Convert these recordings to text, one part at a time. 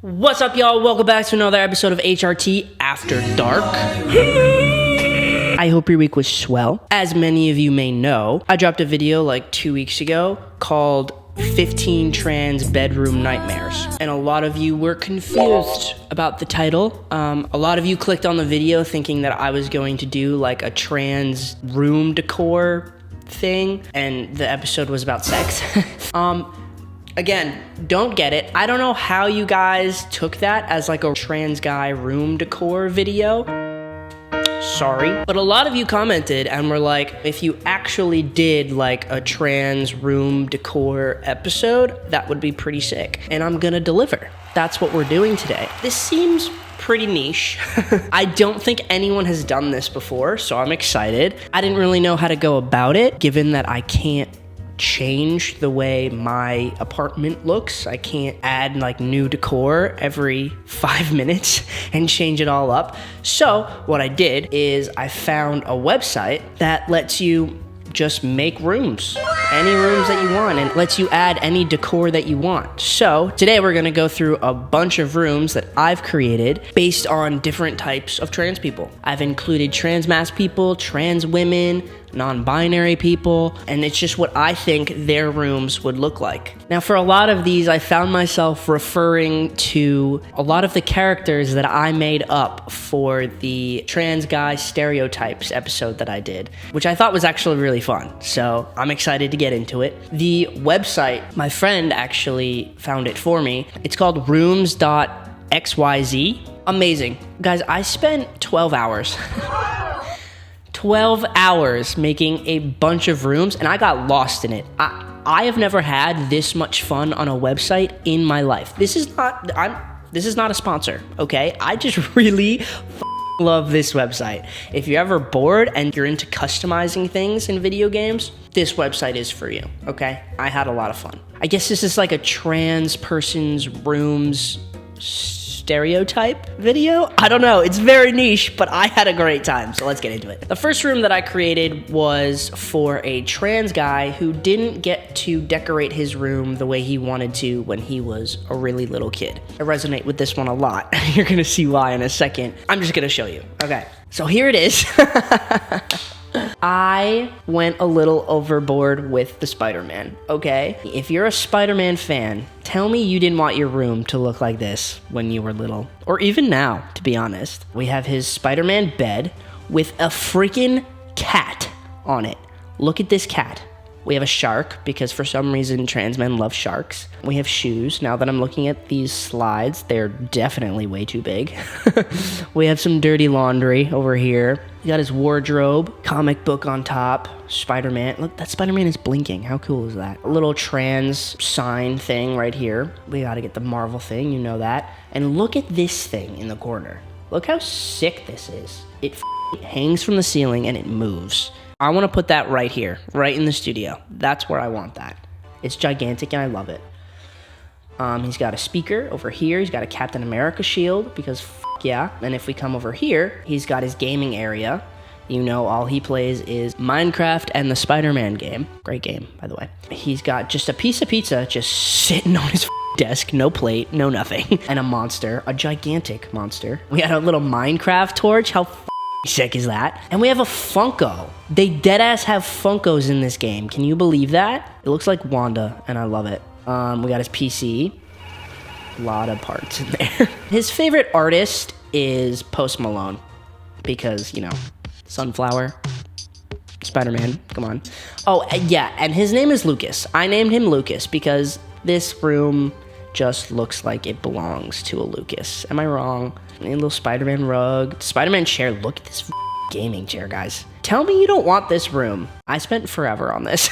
What's up, y'all? Welcome back to another episode of HRT After Dark. I hope your week was swell. As many of you may know, I dropped a video like 2 weeks ago called 15 Trans Bedroom Nightmares. And a lot of you were confused about the title. A lot of you clicked on the video thinking that I was going to do like a trans room decor thing, and the episode was about sex. Again, don't get it. I don't know how you guys took that as like a trans guy room decor video. Sorry. But a lot of you commented and were like, if you actually did like a trans room decor episode, that would be pretty sick. And I'm gonna deliver. That's what we're doing today. This seems pretty niche. I don't think anyone has done this before, so I'm excited. I didn't really know how to go about it, given that I can't change the way my apartment looks. I can't add like new decor every 5 minutes and change it all up. So what I did is I found a website that lets you just make rooms, any rooms that you want, and lets you add any decor that you want. So today we're gonna go through a bunch of rooms that I've created based on different types of trans people. I've included trans mass people, trans women, non-binary people, and it's just what I think their rooms would look like. Now, for a lot of these, I found myself referring to a lot of the characters that I made up for the trans guy Stereotypes episode that I did, which I thought was actually really fun. So I'm excited to get into it. The website, my friend actually found it for me. It's called rooms.xyz. Amazing. Guys, I spent 12 hours 12 hours making a bunch of rooms, and I got lost in it. I have never had this much fun on a website in my life. This is not a sponsor, okay? I just really love this website. If you're ever bored and you're into customizing things in video games, this website is for you, okay? I had a lot of fun. I guess this is like a trans person's rooms stereotype video? I don't know. It's very niche, but I had a great time, so let's get into it. The first room that I created was for a trans guy who didn't get to decorate his room the way he wanted to when he was a really little kid. I resonate with this one a lot. You're gonna see why in a second. I'm just gonna show you. Okay, so here it is. I went a little overboard with the Spider-Man, okay? If you're a Spider-Man fan, tell me you didn't want your room to look like this when you were little. Or even now, to be honest. We have his Spider-Man bed with a freaking cat on it. Look at this cat. We have a shark, because for some reason trans men love sharks. We have shoes. Now that I'm looking at these slides, they're definitely way too big. We have some dirty laundry over here. He got his wardrobe, comic book on top, Spider-Man. Look, that Spider-Man is blinking. How cool is that? A little trans sign thing right here. We gotta get the Marvel thing, you know that. And look at this thing in the corner. Look how sick this is. It hangs from the ceiling and it moves. I want to put that right here, right in the studio. That's where I want that. It's gigantic and I love it. He's got a speaker over here. He's got a Captain America shield because yeah. And if we come over here, he's got his gaming area. You know, all he plays is Minecraft and the SpiderMan game. Great game, by the way. He's got just a piece of pizza just sitting on his desk, no plate, no nothing. And a monster, a gigantic monster. We had a little Minecraft torch. How sick is that? And we have a Funko. They deadass have Funkos in this game. Can you believe that? It looks like Wanda, and I love it. We got his PC. A lot of parts in there. His favorite artist is Post Malone because, you know, Sunflower, Spider-Man, come on. Oh, yeah, and his name is Lucas. I named him Lucas because this room just looks like it belongs to a Lucas. Am I wrong? A little Spider-Man rug. Spider-Man chair. Look at this gaming chair, guys. Tell me you don't want this room. I spent forever on this.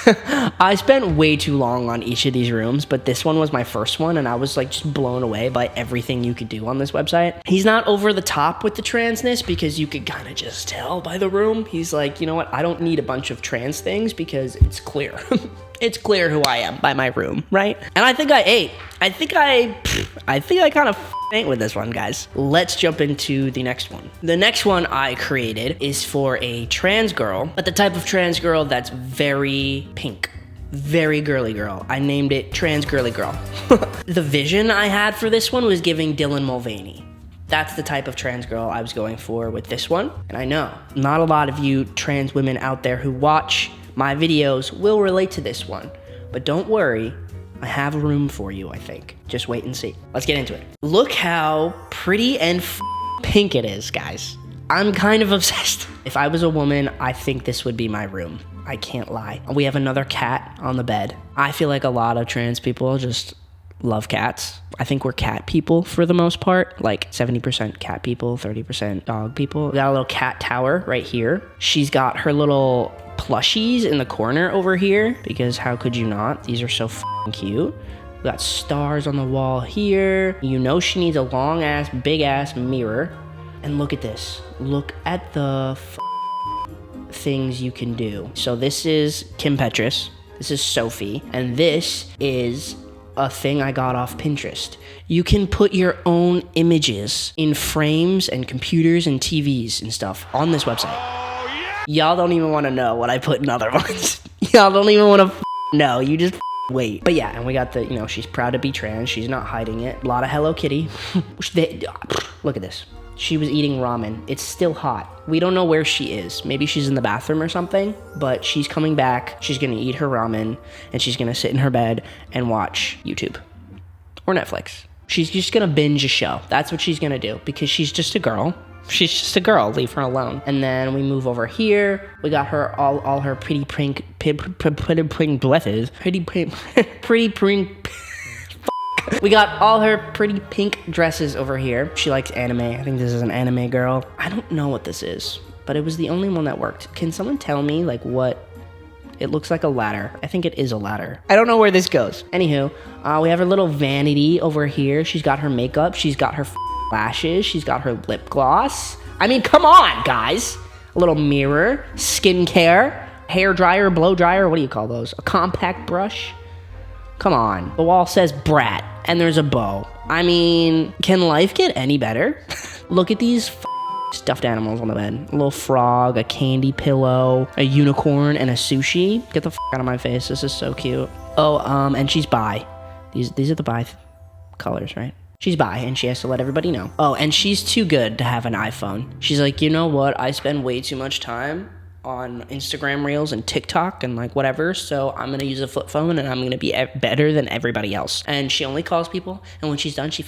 I spent way too long on each of these rooms, but this one was my first one, and I was like just blown away by everything you could do on this website. He's not over the top with the transness because you could kind of just tell by the room. He's like, you know what? I don't need a bunch of trans things because it's clear. It's clear who I am by my room, right? And I think I ate. I think I kind of ate with this one, guys. Let's jump into the next one. The next one I created is for a trans girl, but the type of trans girl that's very pink. very girly girl. I named it Trans Girly Girl. The vision I had for this one was giving Dylan Mulvaney. That's the type of trans girl I was going for with this one. And I know not a lot of you trans women out there who watch my videos will relate to this one. But don't worry, I have room for you, I think. Just wait and see. Let's get into it. Look how pretty and pink it is, guys. I'm kind of obsessed. If I was a woman, I think this would be my room. I can't lie. We have another cat on the bed. I feel like a lot of trans people just love cats. I think we're cat people for the most part, like 70% cat people, 30% dog people. We got a little cat tower right here. She's got her little plushies in the corner over here because how could you not? These are so cute. We got stars on the wall here. You know she needs a long ass, big ass mirror. And look at this. Look at the things you can do. So this is Kim Petras. This is Sophie. And this is a thing I got off Pinterest. You can put your own images in frames and computers and TVs and stuff on this website. Oh, yeah. Y'all don't even want to know what I put in other ones. Y'all don't even want to know. You just wait. But yeah, and we got the, you know, she's proud to be trans. She's not hiding it. A lot of Hello Kitty. Look at this. She was eating ramen. It's still hot. We don't know where she is. Maybe she's in the bathroom or something, but she's coming back. She's gonna eat her ramen and she's gonna sit in her bed and watch YouTube or Netflix. She's just gonna binge a show. That's what she's gonna do because she's just a girl. She's just a girl. Leave her alone. And then we move over here. We got her all her pretty pink dresses. Pretty pink. We got all her pretty pink dresses over here. She likes anime. I think this is an anime girl. I don't know what this is, but it was the only one that worked. Can someone tell me like what? It looks like a ladder. I think it is a ladder. I don't know where this goes. Anywho, we have her little vanity over here. She's got her makeup. She's got her lashes. She's got her lip gloss. I mean, come on, guys. A little mirror, skincare, hair dryer, blow dryer. What do you call those? A compact brush. Come on. The wall says brat, and there's a bow. I mean, can life get any better? Look at these stuffed animals on the bed. A little frog, a candy pillow, a unicorn, and a sushi. Get the out of my face. This is so cute. Oh, and she's bi. These are the bi colors, right? She's bi, and she has to let everybody know. Oh, and she's too good to have an iPhone. She's like, you know what? I spend way too much time on Instagram Reels and TikTok and like whatever, so I'm gonna use a flip phone and I'm gonna be better than everybody else. And she only calls people, and when she's done, she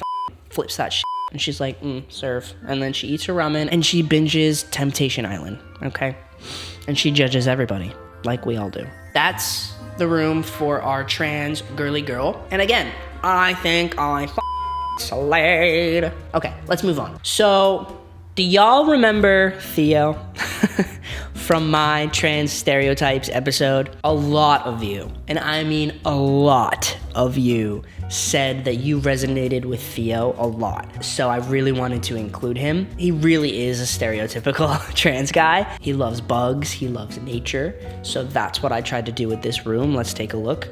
flips that shit. And she's like, serve. And then she eats her ramen and she binges Temptation Island, okay? And she judges everybody, like we all do. That's the room for our trans girly girl. And again, I think I slayed. Okay, let's move on. So, do y'all remember Theo from my trans stereotypes episode? A lot of you, and I mean a lot of you, said that you resonated with Theo a lot. So I really wanted to include him. He really is a stereotypical trans guy. He loves bugs, he loves nature. So that's what I tried to do with this room. Let's take a look.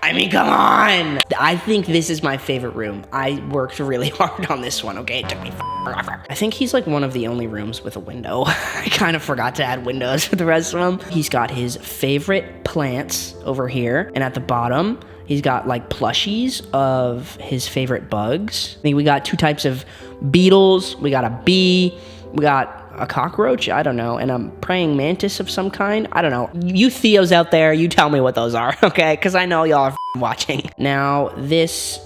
I mean, come on! I think this is my favorite room. I worked really hard on this one, okay? It took me forever. I think he's like one of the only rooms with a window. I kind of forgot to add windows for the rest of them. He's got his favorite plants over here, and at the bottom, he's got like plushies of his favorite bugs. I think we got two types of beetles. We got a bee. We got a cockroach, I don't know, and a praying mantis of some kind. I don't know. You Theos out there, you tell me what those are, okay? Because I know y'all are watching. Now, this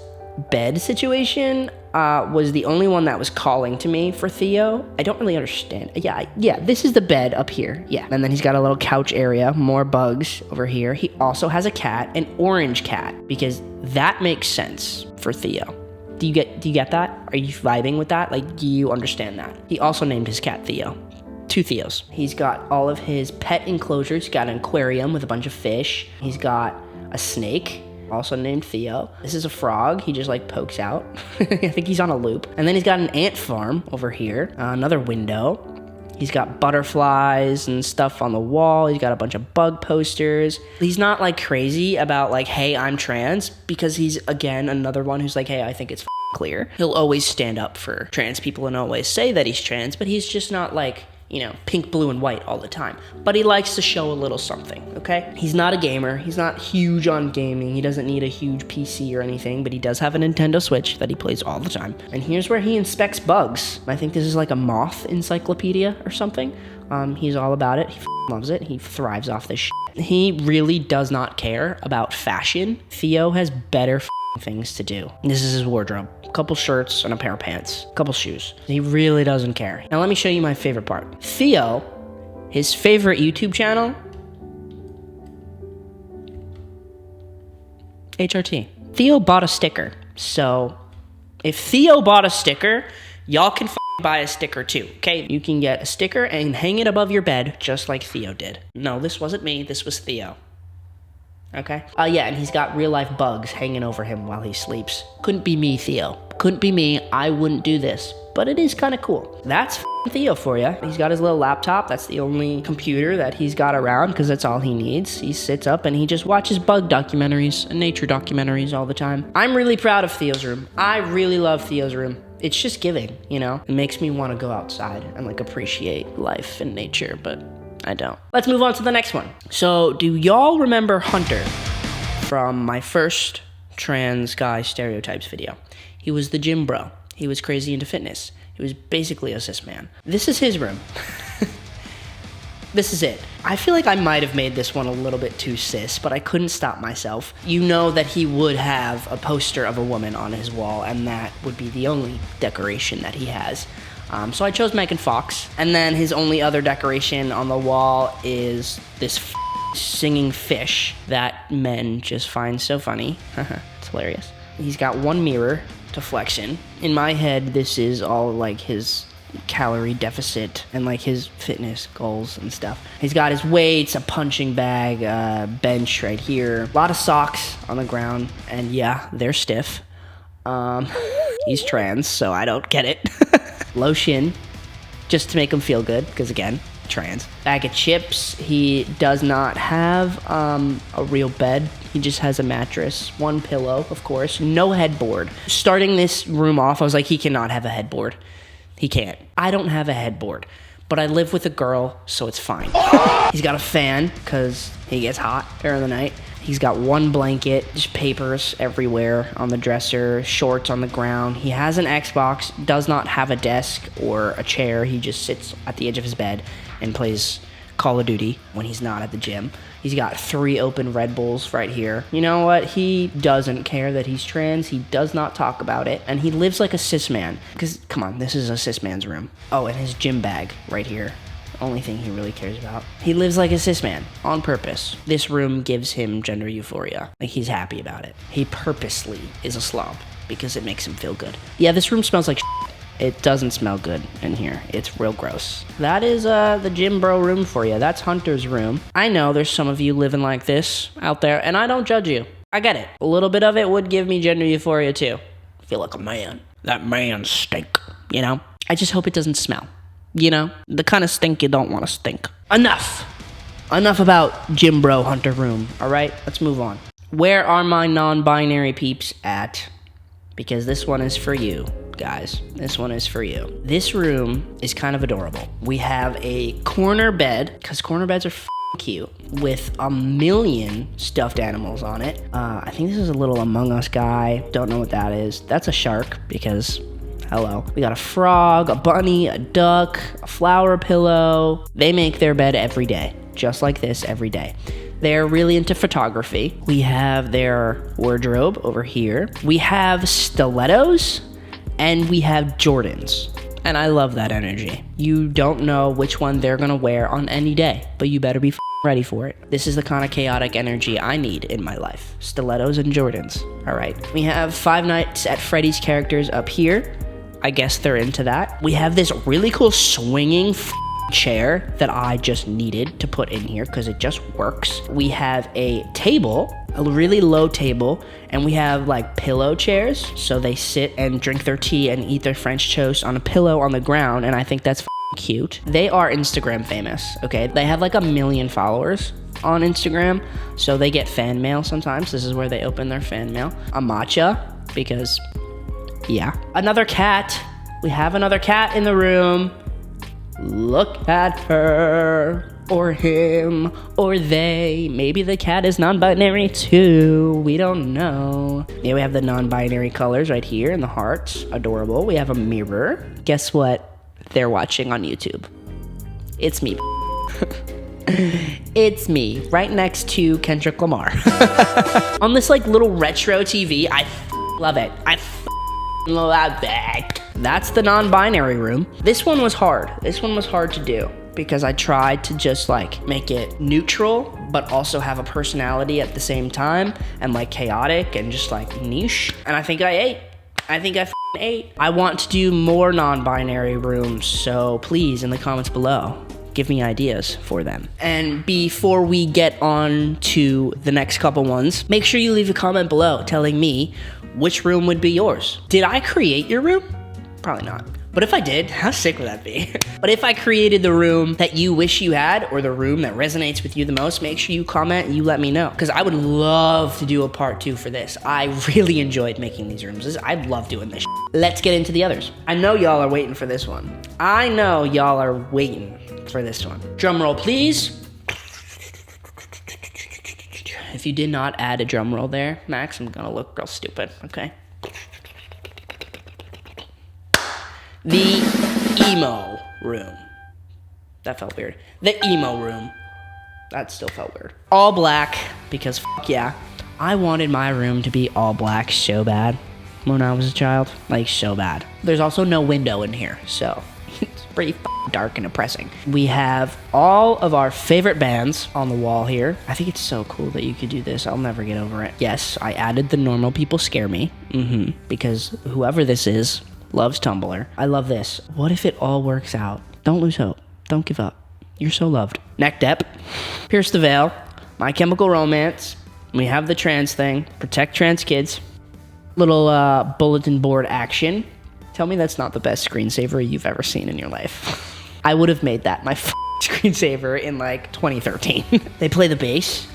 bed situation was the only one that was calling to me for Theo. I don't really understand. Yeah, this is the bed up here. Yeah, and then he's got a little couch area, more bugs over here. He also has a cat, an orange cat, because that makes sense for Theo. Do you get that? Are you vibing with that? Like, do you understand that? He also named his cat Theo. Two Theos. He's got all of his pet enclosures. He's got an aquarium with a bunch of fish. He's got a snake, also named Theo. This is a frog. He just like pokes out. I think he's on a loop. And then he's got an ant farm over here. Another window. He's got butterflies and stuff on the wall. He's got a bunch of bug posters. He's not like crazy about like, hey, I'm trans, because he's, again, another one who's like, hey, I think it's clear. He'll always stand up for trans people and always say that he's trans, but he's just not like you know, pink, blue, and white all the time. But he likes to show a little something, okay? He's not a gamer. He's not huge on gaming. He doesn't need a huge PC or anything, but he does have a Nintendo Switch that he plays all the time. And here's where he inspects bugs. I think this is like a moth encyclopedia or something. He's all about it. He loves it. He thrives off this shit. He really does not care about fashion. Theo has better things to do. This is his wardrobe. A couple shirts and a pair of pants. A couple shoes. He really doesn't care. Now let me show you my favorite part. Theo, his favorite YouTube channel, HRT. Theo bought a sticker. So if Theo bought a sticker, y'all can buy a sticker too, okay? You can get a sticker and hang it above your bed just like Theo did. No, this wasn't me. This was Theo. Okay? Yeah, and he's got real life bugs hanging over him while he sleeps. Couldn't be me, Theo. Couldn't be me. I wouldn't do this. But it is kind of cool. That's Theo for you. He's got his little laptop. That's the only computer that he's got around because that's all he needs. He sits up and he just watches bug documentaries and nature documentaries all the time. I'm really proud of Theo's room. I really love Theo's room. It's just giving, you know? It makes me want to go outside and like appreciate life and nature, but I don't. Let's move on to the next one. So do y'all remember Hunter from my first trans guy stereotypes video? He was the gym bro. He was crazy into fitness. He was basically a cis man. This is his room. This is it. I feel like I might have made this one a little bit too cis, but I couldn't stop myself. You know that he would have a poster of a woman on his wall, and that would be the only decoration that he has. So I chose Megan Fox, and then his only other decoration on the wall is this singing fish that men just find so funny. It's hilarious. He's got one mirror to flex in my head. This is all like his calorie deficit and like his fitness goals and stuff. He's got his weights, a punching bag, bench right here, a lot of socks on the ground, and yeah, they're stiff. He's trans, so I don't get it. Lotion, just to make him feel good, because again, trans. Bag of chips. He does not have a real bed. He just has a mattress, one pillow, of course, no headboard. Starting this room off, I was like, he cannot have a headboard. He can't. I don't have a headboard, but I live with a girl, so it's fine. He's got a fan, because he gets hot during the night. He's got one blanket, just papers everywhere on the dresser, shorts on the ground. He has an Xbox, does not have a desk or a chair. He just sits at the edge of his bed and plays Call of Duty when he's not at the gym. He's got 3 open Red Bulls right here. You know what? He doesn't care that he's trans. He does not talk about it. And he lives like a cis man. Because, come on, this is a cis man's room. Oh, and his gym bag right here. Only thing he really cares about. He lives like a cis man on purpose. This room gives him gender euphoria. Like, he's happy about it. He purposely is a slob because it makes him feel good. Yeah, this room smells like shit. It doesn't smell good in here. It's real gross. That is the gym bro room for you. That's Hunter's room. I know there's some of you living like this out there, and I don't judge you. I get it. A little bit of it would give me gender euphoria too. I feel like a man. That man stink, you know? I just hope it doesn't smell. You know? The kind of stink you don't want to stink. Enough about gym bro Hunter room, all right? Let's move on. Where are my non-binary peeps at? Because this one is for you, guys. This one is for you. This room is kind of adorable. We have a corner bed, because corner beds are cute, with a million stuffed animals on it. I think this is a little Among Us guy. Don't know what that is. That's a shark, because hello. We got a frog, a bunny, a duck, a flower pillow. They make their bed every day, just like this every day. They're really into photography. We have their wardrobe over here. We have stilettos and we have Jordans. And I love that energy. You don't know which one they're gonna wear on any day, but you better be ready for it. This is the kind of chaotic energy I need in my life. Stilettos and Jordans, all right. We have Five Nights at Freddy's characters up here. I guess they're into that. We have this really cool swinging chair that I just needed to put in here because it just works. We have a table, a really low table, and we have like pillow chairs, so they sit and drink their tea and eat their French toast on a pillow on the ground, and I think that's cute. They are Instagram famous, okay? They have like 1 million followers on Instagram, so they get fan mail sometimes. This is where they open their fan mail. A matcha, because yeah. Another cat. We have another cat in the room. Look at her, or him, or they. Maybe the cat is non-binary too. We don't know. Yeah, we have the non-binary colors right here and the hearts. Adorable. We have a mirror. Guess what they're watching on YouTube? It's me. It's me, right next to Kendrick Lamar. On this like little retro TV. I love it. I love it. That's the non-binary room. This one was hard. This one was hard to do because I tried to just like make it neutral, but also have a personality at the same time and like chaotic and just like niche. And I think I ate. I think I ate. I want to do more non-binary rooms, so please in the comments below, give me ideas for them. And before we get on to the next couple ones, make sure you leave a comment below telling me which room would be yours. Did I create your room? Probably not. But if I did, how sick would that be? But if I created the room that you wish you had, or the room that resonates with you the most, make sure you comment and you let me know. Because I would love to do a part 2 for this. I really enjoyed making these rooms. I love doing this. Let's get into the others. I know y'all are waiting for this one. I know y'all are waiting for this one. Drum roll, please. If you did not add a drum roll there, Max, I'm gonna look real stupid, okay? The emo room. That felt weird. The emo room. That still felt weird. All black, because yeah. I wanted my room to be all black so bad when I was a child. Like, so bad. There's also no window in here, so it's pretty dark and depressing. We have all of our favorite bands on the wall here. I think it's so cool that you could do this. I'll never get over it. Yes, I added the normal people scare me. Because whoever this is loves Tumblr. I love this. What if it all works out? Don't lose hope. Don't give up. You're so loved. Neck Dep. Pierce the Veil. My Chemical Romance. We have the trans thing. Protect trans kids. Little bulletin board action. Tell me that's not the best screensaver you've ever seen in your life. I would have made that my screensaver in like 2013. They play the bass.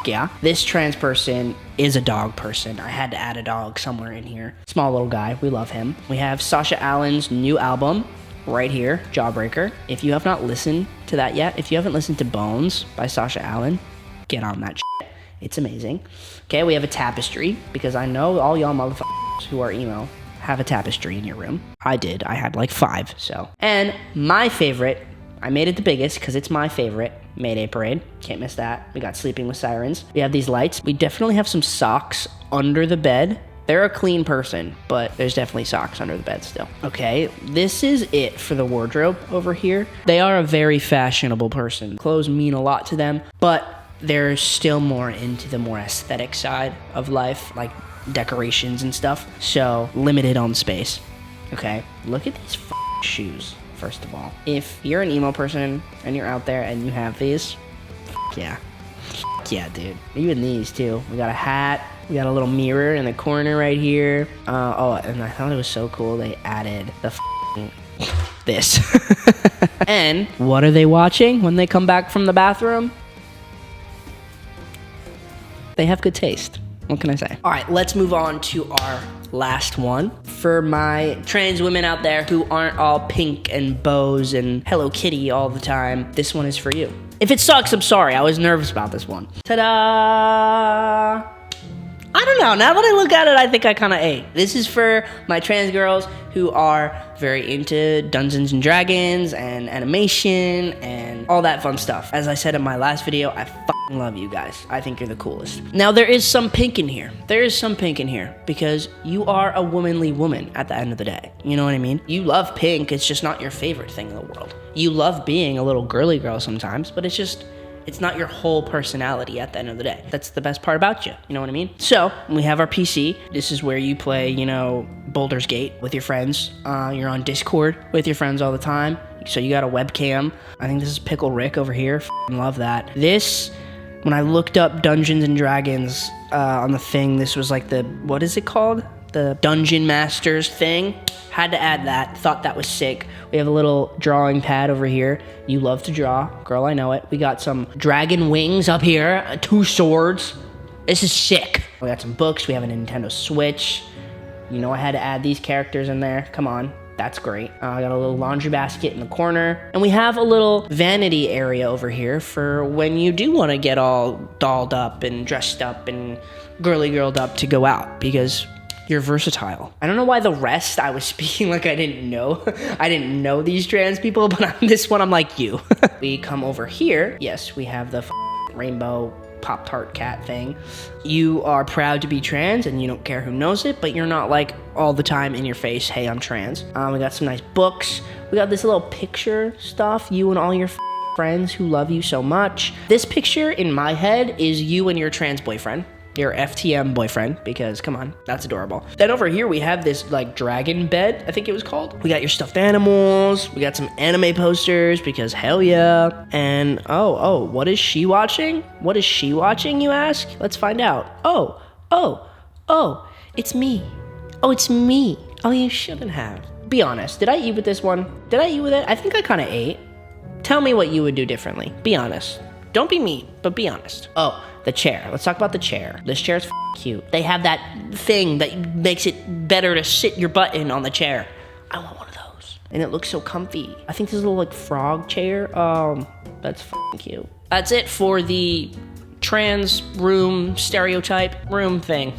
Yeah. This trans person is a dog person. I had to add a dog somewhere in here. Small little guy. We love him. We have Sasha Allen's new album right here, Jawbreaker. If you have not listened to that yet, if you haven't listened to Bones by Sasha Allen, get on that shit. It's amazing. Okay, we have a tapestry because I know all y'all motherfuckers who are emo have a tapestry in your room. I did. I had like 5, so. And my favorite, I made it the biggest because it's my favorite, Mayday Parade. Can't miss that. We got Sleeping with Sirens. We have these lights. We definitely have some socks under the bed. They're a clean person, but there's definitely socks under the bed still. Okay, this is it for the wardrobe over here. They are a very fashionable person. Clothes mean a lot to them, but they're still more into the more aesthetic side of life, like decorations and stuff. So limited on space. Okay, look at these shoes. First of all, if you're an emo person and you're out there and you have these, yeah, dude. Even these too. We got a hat. We got a little mirror in the corner right here. Oh, and I thought it was so cool they added the this. And what are they watching when they come back from the bathroom? They have good taste. What can I say? All right, let's move on to our last one. For my trans women out there who aren't all pink and bows and Hello Kitty all the time, this one is for you. If it sucks, I'm sorry. I was nervous about this one. Ta-da! I don't know. Now that I look at it, I think I kind of ate. This is for my trans girls who are very into Dungeons and Dragons and animation and all that fun stuff. As I said in my last video, I fucking love you guys. I think you're the coolest. Now, there is some pink in here. There is some pink in here because you are a womanly woman at the end of the day. You know what I mean? You love pink. It's just not your favorite thing in the world. You love being a little girly girl sometimes, but it's not your whole personality at the end of the day. That's the best part about you. You know what I mean? So, we have our PC. This is where you play, you know, Baldur's Gate with your friends. You're on Discord with your friends all the time. So you got a webcam. I think this is Pickle Rick over here. F***ing love that. This, when I looked up Dungeons and Dragons on the thing, this was like the, what is it called? The Dungeon Masters thing. Had to add that. Thought that was sick. We have a little drawing pad over here. You love to draw. Girl, I know it. We got some dragon wings up here. 2 swords. This is sick. We got some books. We have a Nintendo Switch. You know I had to add these characters in there. Come on. That's great. I got a little laundry basket in the corner. And we have a little vanity area over here for when you do want to get all dolled up and dressed up and girly-girled up to go out, because you're versatile. I don't know why the rest I was speaking like I didn't know. I didn't know these trans people, but on this one I'm like you. We come over here. Yes, we have the rainbow Pop-Tart cat thing. You are proud to be trans and you don't care who knows it, but you're not like all the time in your face, hey, I'm trans. We got some nice books. We got this little picture stuff, you and all your friends who love you so much. This picture in my head is you and your trans boyfriend. Your FTM boyfriend, because come on, that's adorable. Then over here we have this like dragon bed, I think it was called. We got your stuffed animals, we got some anime posters, because hell yeah. And oh, what is she watching? What is she watching, you ask? Let's find out. Oh, it's me. Oh, it's me. Oh, you shouldn't have. Be honest, did I eat with this one? Did I eat with it? I think I kind of ate. Tell me what you would do differently. Be honest. Don't be mean, but be honest. Oh, the chair. Let's talk about the chair. This chair is cute. They have that thing that makes it better to sit your butt in on the chair. I want one of those. And it looks so comfy. I think this is a little like frog chair. That's cute. That's it for the trans room stereotype room thing.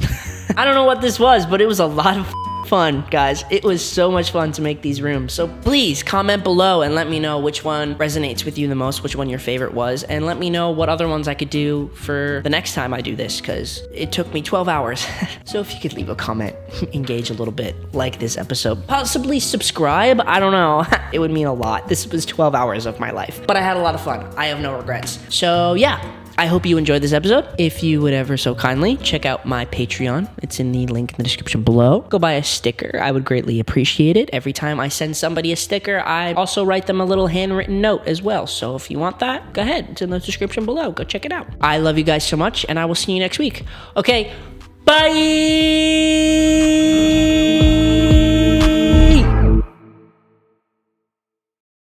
I don't know what this was, but it was a lot of fun, guys. It was so much fun to make these rooms. So please comment below and let me know which one resonates with you the most, which one your favorite was, and let me know what other ones I could do for the next time I do this, because it took me 12 hours. So if you could leave a comment, engage a little bit, like this episode, possibly subscribe, I don't know. It would mean a lot. This was 12 hours of my life, but I had a lot of fun. I have no regrets. So yeah, I hope you enjoyed this episode. If you would ever so kindly check out my Patreon. It's in the link in the description below. Go buy a sticker. I would greatly appreciate it. Every time I send somebody a sticker, I also write them a little handwritten note as well. So if you want that, go ahead. It's in the description below. Go check it out. I love you guys so much, and I will see you next week. Okay, bye!